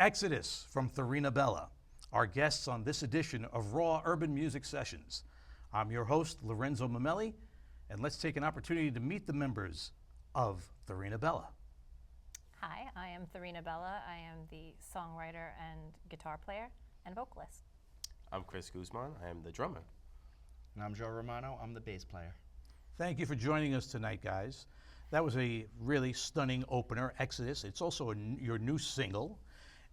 Exodus from Therina Bella, our guests on this edition of Raw Urban Music Sessions. I'm your host, Lorenzo Mamelli, and let's take an opportunity to meet the members of Therina Bella. Hi, I am Therina Bella. I am the songwriter and guitar player and vocalist. I'm Chris Guzman. I am the drummer. And I'm Joe Romano. I'm the bass player. Thank you for joining us tonight, guys. That was a really stunning opener, Exodus. It's also your new single,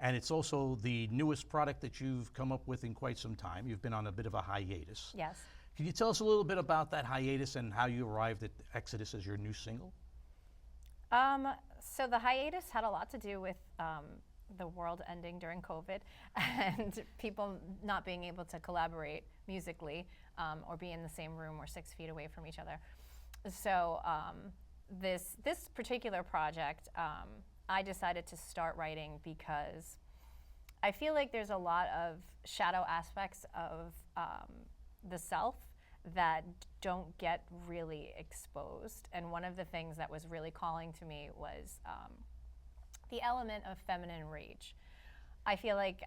and it's also the newest product that you've come up with in quite some time. You've been on a bit of a hiatus. Yes. Can you tell us a little bit about that hiatus and how you arrived at Exodus as your new single? So the hiatus had a lot to do with the world ending during COVID and people not being able to collaborate musically or be in the same room or 6 feet away from each other. So this particular project, I decided to start writing because I feel like there's a lot of shadow aspects of the self that don't get really exposed. And one of the things that was really calling to me was the element of feminine rage. I feel like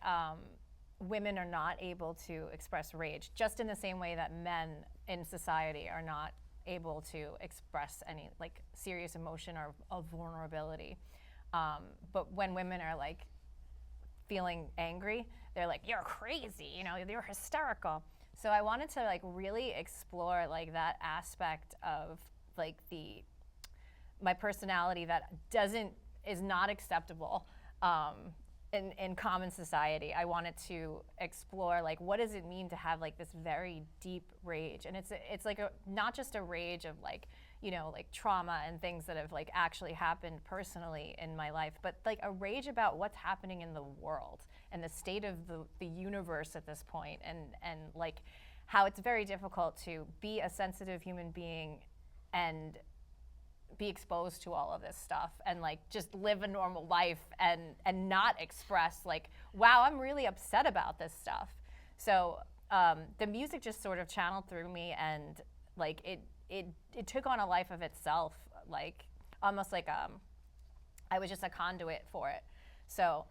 women are not able to express rage, just in the same way that men in society are not able to express any like serious emotion or of vulnerability. But when women are like feeling angry, they're like, "You're crazy," you know, "You're hysterical." So I wanted to like really explore like that aspect of like my personality that is not acceptable in common society. I wanted to explore like what does it mean to have like this very deep rage, and it's like not just a rage of like, you know, like trauma and things that have like actually happened personally in my life, but like a rage about what's happening in the world and the state of the universe at this point, and like how it's very difficult to be a sensitive human being and be exposed to all of this stuff and like just live a normal life and not express like, wow, I'm really upset about this stuff. So the music just sort of channeled through me, and like it took on a life of itself, like almost like I was just a conduit for it. So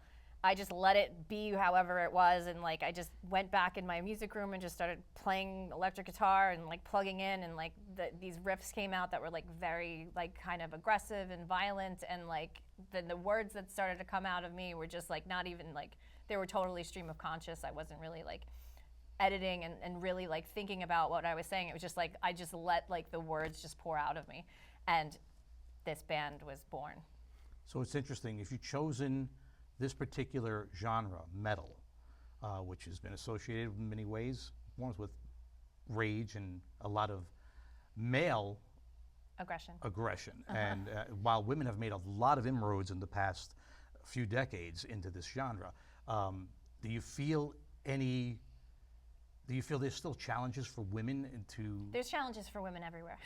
I just let it be however it was, and like I just went back in my music room and just started playing electric guitar and like plugging in, and like these riffs came out that were like very like kind of aggressive and violent, and like the words that started to come out of me were just like not even like, they were totally stream of conscious. I wasn't really like editing and really like thinking about what I was saying. It was just like I just let like the words just pour out of me, and this band was born. So it's interesting, if you've chosen this particular genre, metal, which has been associated in many ways, one with rage and a lot of male aggression. And while women have made a lot of inroads in the past few decades into this genre, do you feel there's still challenges for women There's challenges for women everywhere.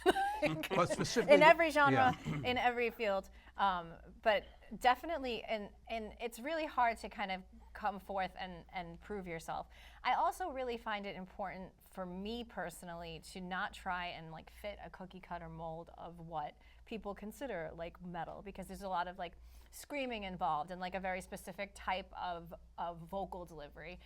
But specifically in every genre, in every field, but definitely, and it's really hard to kind of come forth and prove yourself. I also really find it important for me personally to not try and like fit a cookie cutter mold of what people consider like metal, because there's a lot of like screaming involved and like a very specific type of vocal delivery.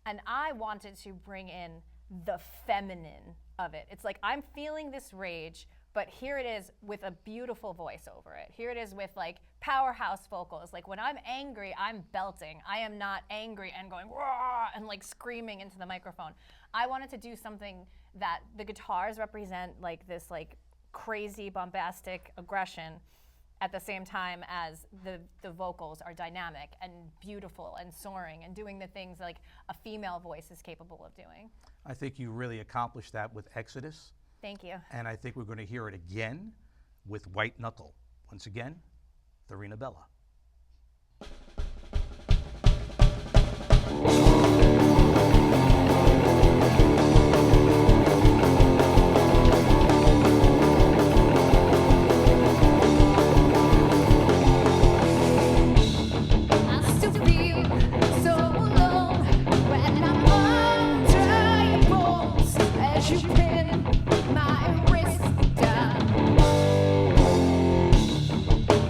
And I wanted to bring in the feminine of it. It's like I'm feeling this rage, but here it is with a beautiful voice over it. Here it is with like powerhouse vocals. Like when I'm angry, I'm belting. I am not angry and going "Wah!" and like screaming into the microphone. I wanted to do something that the guitars represent like this like crazy bombastic aggression, at the same time as the vocals are dynamic and beautiful and soaring and doing the things like a female voice is capable of doing. I think you really accomplished that with Exodus. Thank you. And I think we're going to hear it again with White Knuckle. Once again, Therina Bella.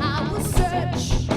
I will search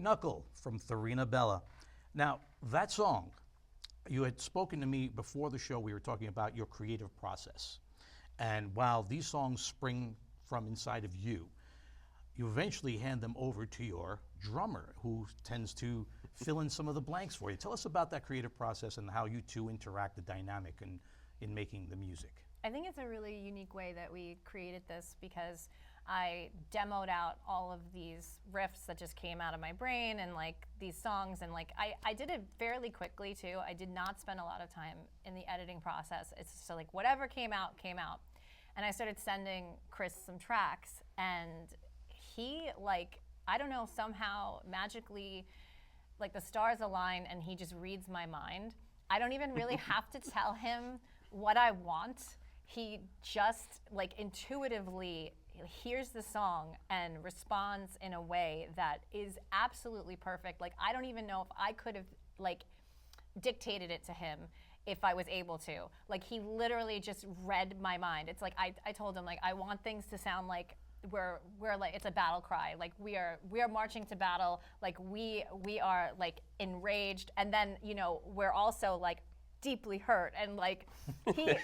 Knuckle from Therina Bella. Now, that song, you had spoken to me before the show, we were talking about your creative process. And while these songs spring from inside of you, you eventually hand them over to your drummer, who tends to fill in some of the blanks for you. Tell us about that creative process and how you two interact, the dynamic in making the music. I think it's a really unique way that we created this because I demoed out all of these riffs that just came out of my brain and like these songs, and like I did it fairly quickly too. I did not spend a lot of time in the editing process. It's just like whatever came out, came out. And I started sending Chris some tracks, and he, like, I don't know, somehow magically, like the stars align and he just reads my mind. I don't even really have to tell him what I want. He just like intuitively hears the song and responds in a way that is absolutely perfect. Like, I don't even know if I could have like dictated it to him if I was able to. Like, he literally just read my mind. It's like I told him, like, I want things to sound like we're like it's a battle cry. Like we are marching to battle. Like we are like enraged, and then we're also like deeply hurt, and like he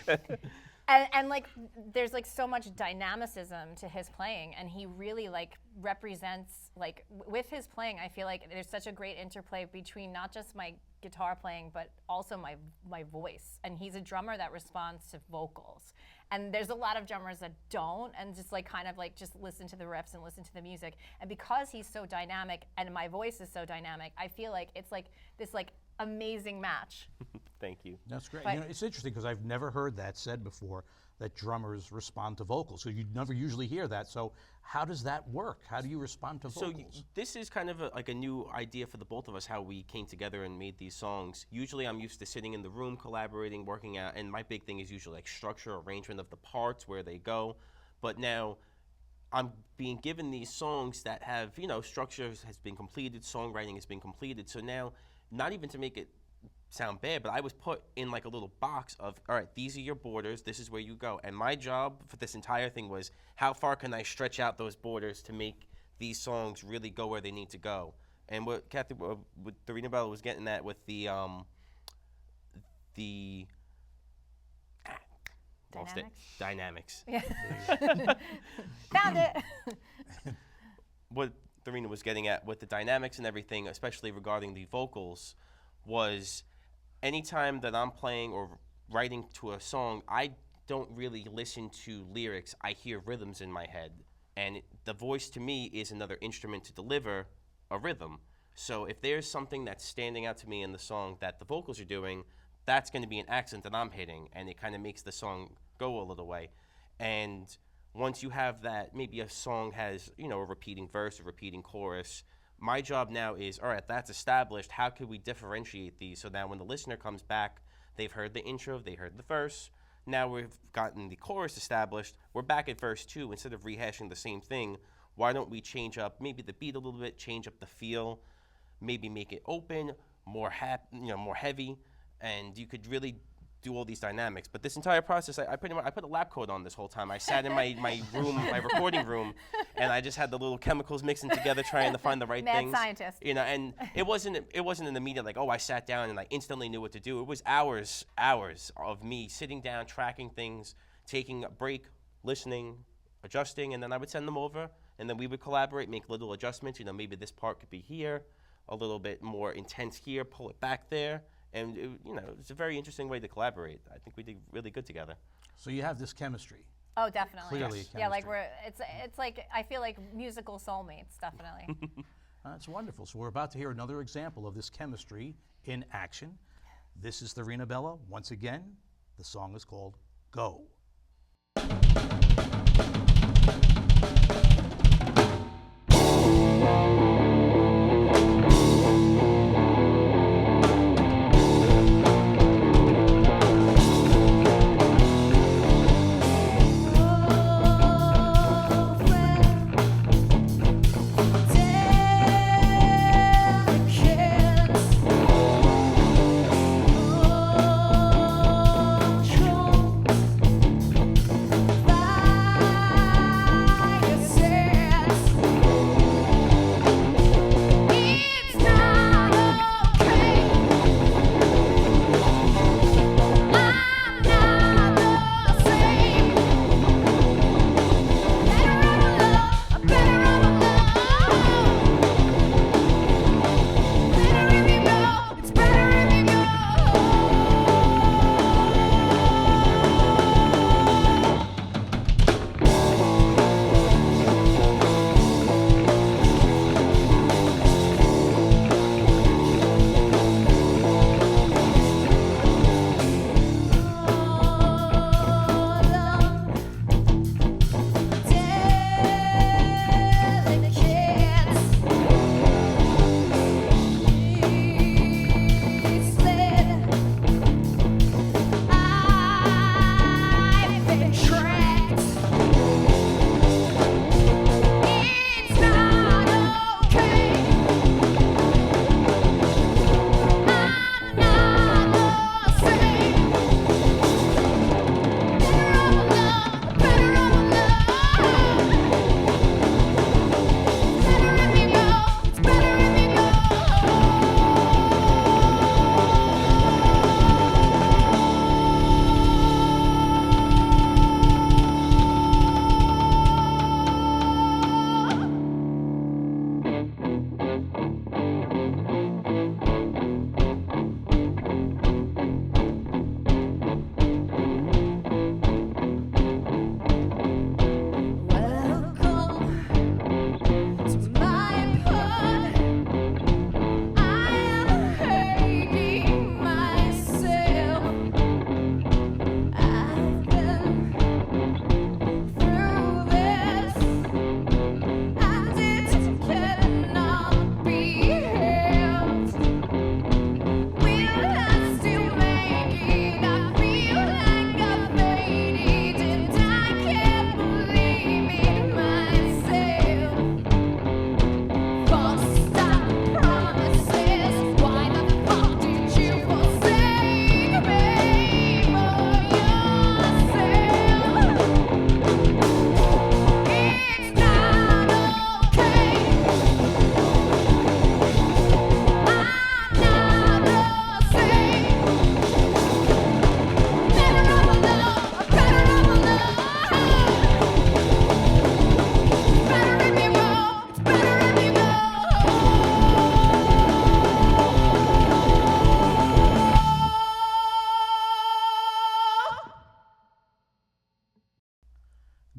and like there's like so much dynamicism to his playing, and he really like represents like with his playing. I feel like there's such a great interplay between not just my guitar playing but also my voice, and he's a drummer that responds to vocals, and there's a lot of drummers that don't and just like kind of like just listen to the riffs and listen to the music. And because he's so dynamic and my voice is so dynamic, I feel like it's like this like amazing match. Thank you. That's great. But It's interesting because I've never heard that said before, that drummers respond to vocals. So you never usually hear that. So how does that work? How do you respond to vocals? This is kind of like a new idea for the both of us, how we came together and made these songs. Usually I'm used to sitting in the room, collaborating, working out, and my big thing is usually like structure, arrangement of the parts, where they go. But now I'm being given these songs that have, structure has been completed, songwriting has been completed. So now, not even to make it sound bad, but I was put in like a little box of, all right, these are your borders, this is where you go. And my job for this entire thing was, how far can I stretch out those borders to make these songs really go where they need to go? And what Kathy, what Therina Bella was getting at with the dynamics. Yeah. Found it. What Therina was getting at with the dynamics and everything, especially regarding the vocals, was anytime that I'm playing or writing to a song, I don't really listen to lyrics. I hear rhythms in my head. And the voice to me is another instrument to deliver a rhythm. So if there's something that's standing out to me in the song that the vocals are doing, that's going to be an accent that I'm hitting, and it kind of makes the song go a little way. And once you have that, maybe a song has, a repeating verse, a repeating chorus, my job now is, all right, that's established. How could we differentiate these so that when the listener comes back, they've heard the intro, they heard the verse, now we've gotten the chorus established, we're back at verse 2. Instead of rehashing the same thing, why don't we change up maybe the beat a little bit, change up the feel, maybe make it open, more heavy, and you could really do all these dynamics. But this entire process, I put a lab coat on this whole time. I sat in my room, my recording room, and I just had the little chemicals mixing together, trying to find the right Mad things. scientist. And it wasn't an immediate like, oh, I sat down and I instantly knew what to do. It was hours of me sitting down, tracking things, taking a break, listening, adjusting, and then I would send them over, and then we would collaborate, make little adjustments. Maybe this part could be here, a little bit more intense here, pull it back there. And it's a very interesting way to collaborate. I think we did really good together. So you have this chemistry. Oh, definitely. Clearly Yes. Yeah, like chemistry. it's like I feel like musical soulmates, definitely. That's wonderful. So we're about to hear another example of this chemistry in action. This is Therina Bella. Once again, the song is called Go.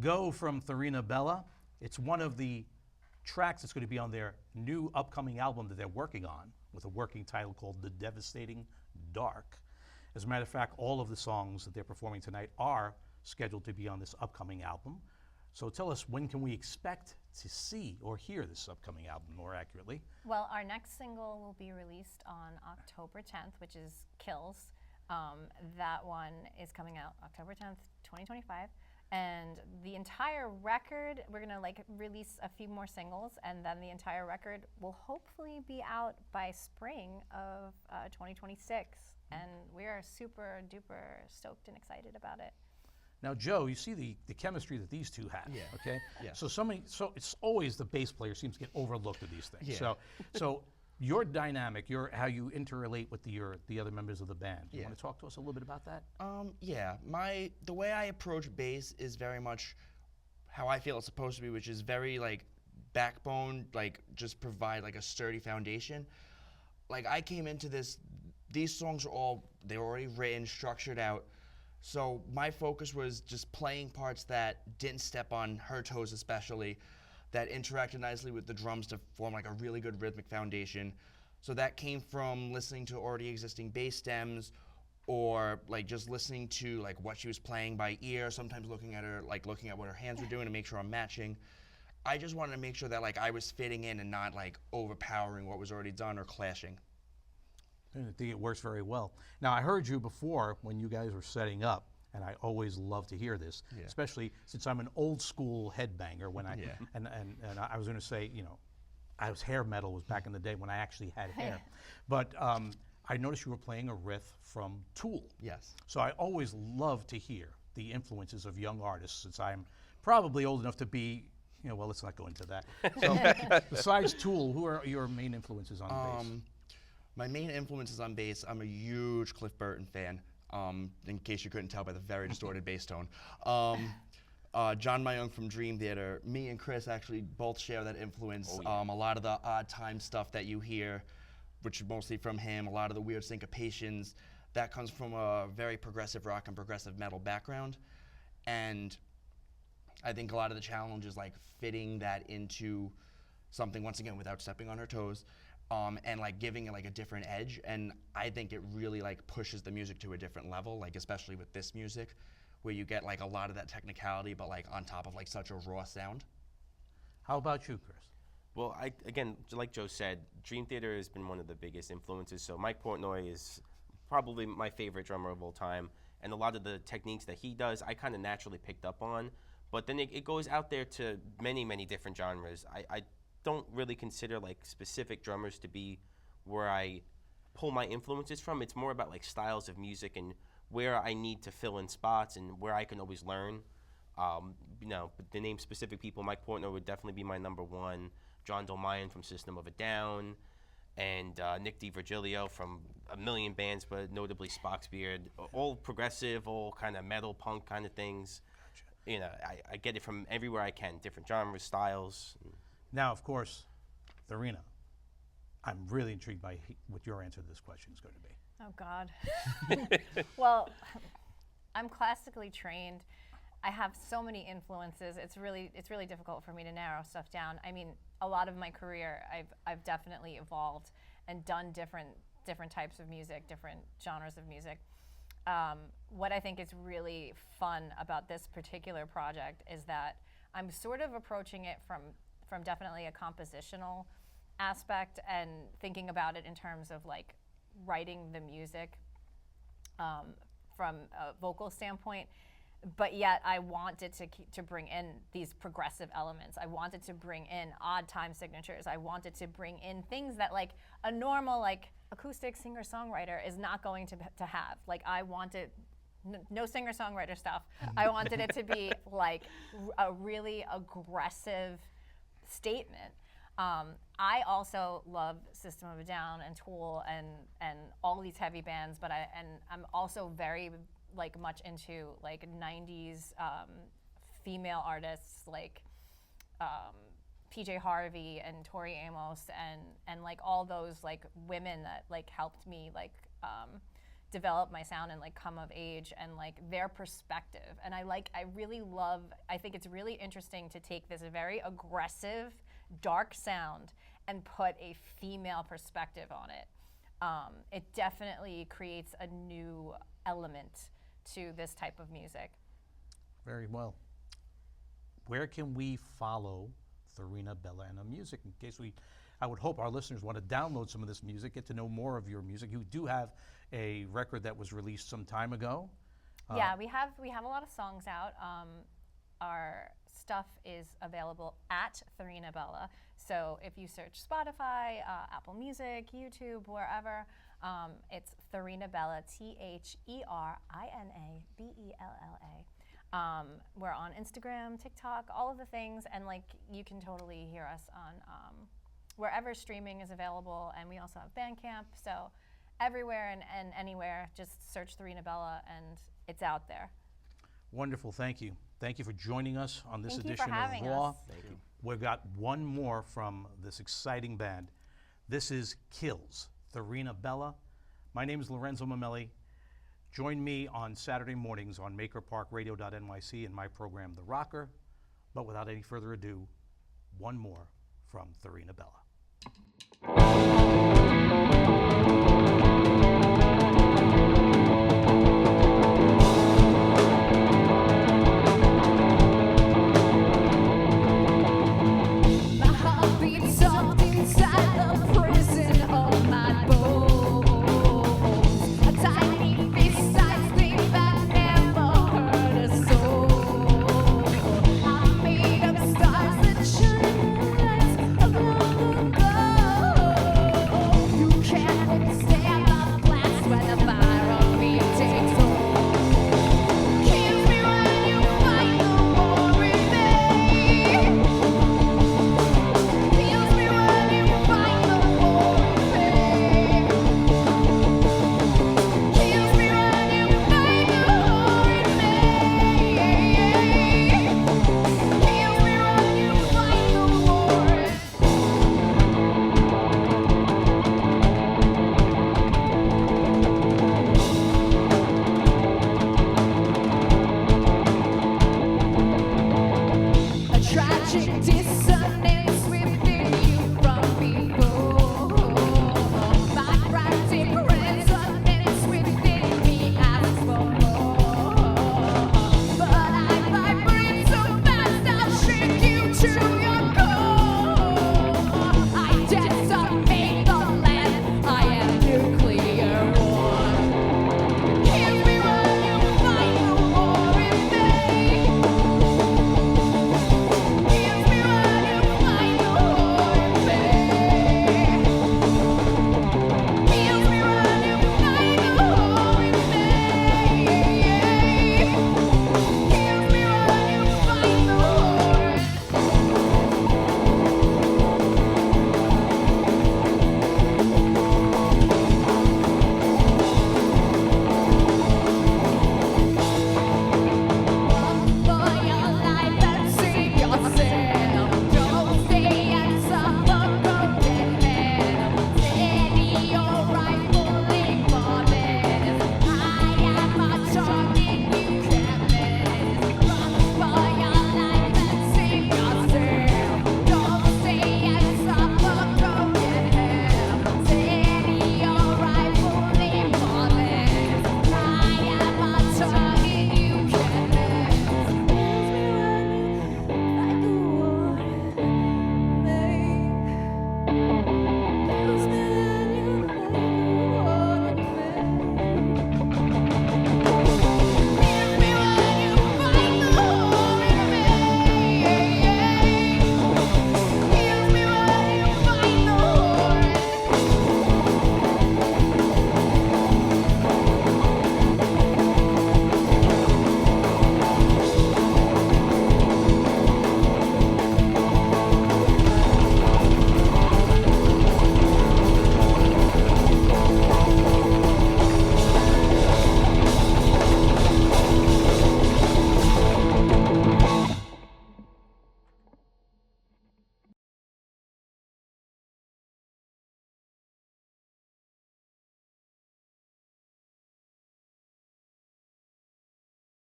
Go from Therina Bella. It's one of the tracks that's going to be on their new upcoming album that they're working on with a working title called The Devastating Dark. As a matter of fact, all of the songs that they're performing tonight are scheduled to be on this upcoming album. So tell us, when can we expect to see or hear this upcoming album more accurately? Well, our next single will be released on October 10th, which is Kills. That one is coming out October 10th, 2025. And the entire record, we're gonna release a few more singles, and then the entire record will hopefully be out by spring of 2026. And we are super duper stoked and excited about it. Now, Joe, you see the chemistry that these two have. Yeah. Okay. Yeah. So it's always the bass player seems to get overlooked with these things. Yeah. So your dynamic, how you interrelate with the other members of the band. You Yeah. want to talk to us a little bit about that? Yeah, the way I approach bass is very much how I feel it's supposed to be, which is very backbone, just provide a sturdy foundation. I came into these songs they were already written, structured out. So my focus was just playing parts that didn't step on her toes, especially, that interacted nicely with the drums to form a really good rhythmic foundation. So that came from listening to already existing bass stems, or just listening to what she was playing by ear, sometimes looking at her, looking at what her hands were doing to make sure I'm matching. I just wanted to make sure that I was fitting in and not overpowering what was already done or clashing. I think it works very well. Now, I heard you before when you guys were setting up, and I always love to hear this, Yeah. especially since I'm an old school headbanger. When I Yeah. and I was going to say, I was hair metal was back in the day when I actually had hair, but I noticed you were playing a riff from Tool. Yes. So I always love to hear the influences of young artists, since I'm probably old enough to be. Well, let's not go into that. So, besides Tool, who are your main influences on bass? My main influences on bass, I'm a huge Cliff Burton fan, in case you couldn't tell by the very distorted bass tone. John Myung from Dream Theater, me and Chris actually both share that influence. Oh, yeah. A lot of the odd time stuff that you hear, which is mostly from him, a lot of the weird syncopations, that comes from a very progressive rock and progressive metal background. And I think a lot of the challenge is fitting that into something, once again, without stepping on her toes. And giving it a different edge, and I think it really pushes the music to a different level, especially with this music, where you get a lot of that technicality, but on top of such a raw sound. How about you, Chris? Well, again, like Joe said, Dream Theater has been one of the biggest influences. So Mike Portnoy is probably my favorite drummer of all time, and a lot of the techniques that he does, I kind of naturally picked up on. But then it goes out there to many, many different genres. I don't really consider specific drummers to be where I pull my influences from. It's more about styles of music and where I need to fill in spots and where I can always learn. But to name specific people, Mike Portnoy would definitely be my number one. John Dolmayan from System of a Down, and Nick DiVirgilio from a million bands, but notably Spock's Beard. All progressive, all kind of metal, punk kind of things. I get it from everywhere I can, different genres, styles. Now, of course, Therina, I'm really intrigued by what your answer to this question is going to be. Oh God. Well, I'm classically trained. I have so many influences. It's really difficult for me to narrow stuff down. I mean, a lot of my career, I've definitely evolved and done different types of music, different genres of music. What I think is really fun about this particular project is that I'm sort of approaching it from definitely a compositional aspect and thinking about it in terms of writing the music from a vocal standpoint, but yet I wanted to bring in these progressive elements. I wanted to bring in odd time signatures. I wanted to bring in things that a normal acoustic singer-songwriter is not going to have. I wanted no singer-songwriter stuff. I wanted it to be a really aggressive statement. I also love System of a Down and Tool and all these heavy bands, but I'm also very much into 90s female artists PJ Harvey and Tori Amos and all those women that helped me develop my sound and like come of age and like their perspective. And I really love, I think it's really interesting to take this very aggressive, dark sound and put a female perspective on it. It definitely creates a new element to this type of music. Very well. Where can we follow Therina Bella and her music? In case I would hope our listeners want to download some of this music, get to know more of your music. You do have a record that was released some time ago. Yeah, we have a lot of songs out. Our stuff is available at Therina Bella. So if you search Spotify, Apple Music, YouTube, wherever, it's Therina Bella, TherinaBella. We're on Instagram, TikTok, all of the things, and like you can totally hear us on wherever streaming is available. And we also have Bandcamp, so everywhere and anywhere, just search Therina Bella and it's out there. Wonderful, thank you. Thank you for joining us on this Thank you edition for having of Raw. us. Thank you. We've got one more from this exciting band. This is Kills, Therina Bella. My name is Lorenzo Mamelli. Join me on Saturday mornings on MakerParkRadio.nyc in my program, The Rocker. But without any further ado, one more from Therina Bella.